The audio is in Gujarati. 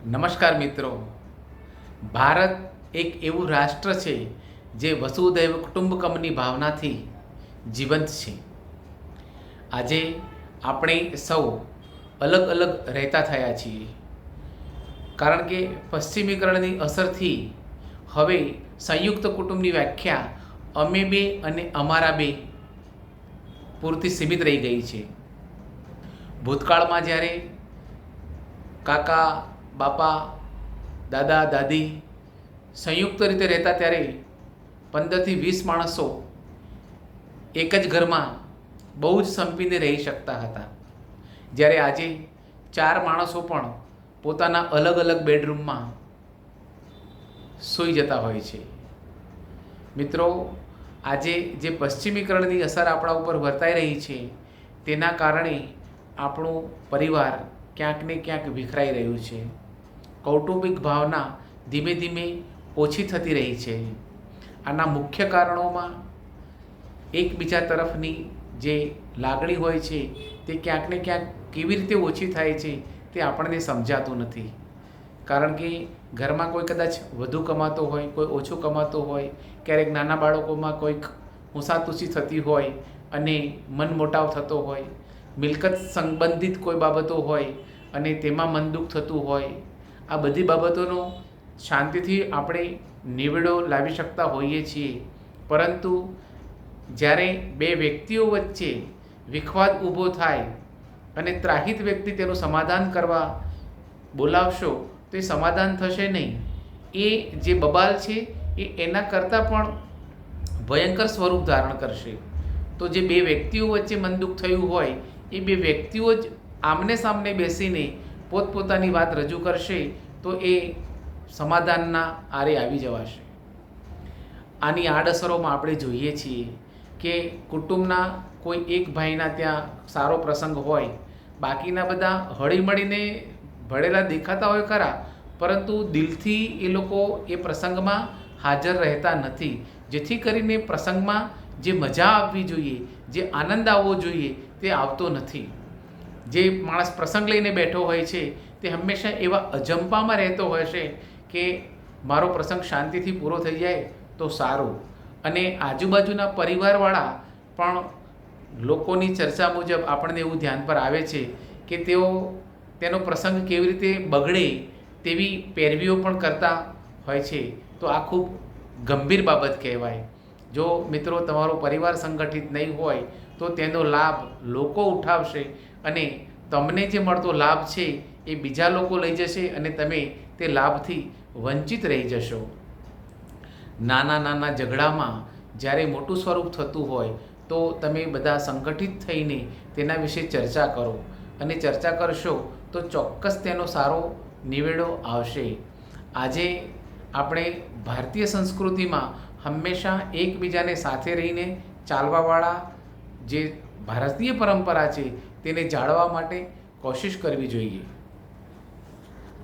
નમસ્કાર મિત્રો. ભારત એક એવું રાષ્ટ્ર છે જે વસુધૈવ કુટુંબકમની ભાવનાથી જીવંત છે. આજે આપણે સૌ અલગ અલગ રહેતા થયા છીએ, કારણ કે પશ્ચિમીકરણની અસરથી હવે સંયુક્ત કુટુંબની વ્યાખ્યા અમે બે અને અમારા બે પૂરતી સીમિત રહી ગઈ છે. ભૂતકાળમાં જ્યારે કાકા બાપા દાદા દાદી સંયુક્ત રીતે રહેતા ત્યારે 15થી 20 માણસો એક જ ઘરમાં બહુ જ સંપીને રહી શકતા હતા, જ્યારે આજે 4 માણસો પણ પોતાના અલગ અલગ બેડરૂમમાં સૂઈ જતા હોય છે. મિત્રો, આજે જે પશ્ચિમીકરણની અસર આપણા ઉપર વર્તાઈ રહી છે તેના કારણે આપણું પરિવાર ક્યાંક ને ક્યાંક વિખરાઈ રહ્યું છે. કૌટુંબિક ભાવના ધીમે ધીમે ઓછી થતી રહી છે. આના મુખ્ય કારણોમાં એકબીજા તરફની જે લાગણી હોય છે તે ક્યાંક ને ક્યાંક કેવી રીતે ઓછી થાય છે તે આપણને સમજાતું નથી. કારણ કે ઘરમાં કોઈ કદાચ વધુ કમાતો હોય, કોઈ ઓછું કમાતો હોય, ક્યારેક નાના બાળકોમાં કોઈક ઊંસાતુસી થતી હોય અને મનમોટાવ થતો હોય, મિલકત સંબંધિત કોઈ બાબતો હોય અને તેમાં મનદુખ થતું હોય, આ બધી બાબતોનો શાંતિથી આપણે નિવેડો લાવી શકતા હોઈએ છીએ. પરંતુ જ્યારે બે વ્યક્તિઓ વચ્ચે વિખવાદ ઊભો થાય અને ત્રાહિત વ્યક્તિ તેનું સમાધાન કરવા બોલાવશો તો એ સમાધાન થશે નહીં. એ જે બબાલ છે એ એના કરતાં પણ ભયંકર સ્વરૂપ ધારણ કરશે. તો જે બે વ્યક્તિઓ વચ્ચે મનદુખ થયું હોય એ બે વ્યક્તિઓ જ આમને સામને બેસીને પોતપોતાની વાત રજૂ કરશે તો એ સમાધાનના આરે આવી જવાશે. આની આડઅસરોમાં આપણે જોઈએ છીએ કે કુટુંબના કોઈ એક ભાઈના ત્યાં સારો પ્રસંગ હોય, બાકીના બધા હળીમળીને ભળેલા દેખાતા હોય ખરા, પરંતુ દિલથી એ લોકો એ પ્રસંગમાં હાજર રહેતા નથી, જેથી કરીને પ્રસંગમાં જે મજા આવવી જોઈએ, જે આનંદ આવવો જોઈએ તે આવતો નથી. જે માણસ પ્રસંગ લઈને બેઠો હોય છે તે હંમેશા એવા અજંપામાં રહેતો હોય છે કે મારો પ્રસંગ શાંતિથી પૂરો થઈ જાય તો સારું. અને આજુબાજુના પરિવારવાળા પણ લોકોની ચર્ચા મુજબ આપણને એવું ધ્યાન પર આવે છે કે તેઓ તેનો પ્રસંગ કેવી રીતે બગડે તેવી પેરવીઓ પણ કરતા હોય છે. તો આ ખૂબ ગંભીર બાબત કહેવાય. જો મિત્રો તમારો પરિવાર સંગઠિત નહીં હોય તો તેનો લાભ લોકો ઉઠાવશે અને તમને જે મળતો લાભ છે એ બીજા લોકો લઈ જશે અને તમે તે લાભથી વંચિત રહી જશો. નાના નાના ઝઘડામાં જ્યારે મોટું સ્વરૂપ થતું હોય તો તમે બધા સંગઠિત થઈને તેના વિશે ચર્ચા કરો, અને ચર્ચા કરશો તો ચોક્કસ તેનો સારો નિવેડો આવશે. આજે આપણે ભારતીય સંસ્કૃતિમાં હંમેશા એકબીજાને સાથે રહીને ચાલવાવાળા જે ભારતીય પરંપરા છે તેને જાળવવા માટે કોશિશ કરવી જોઈએ.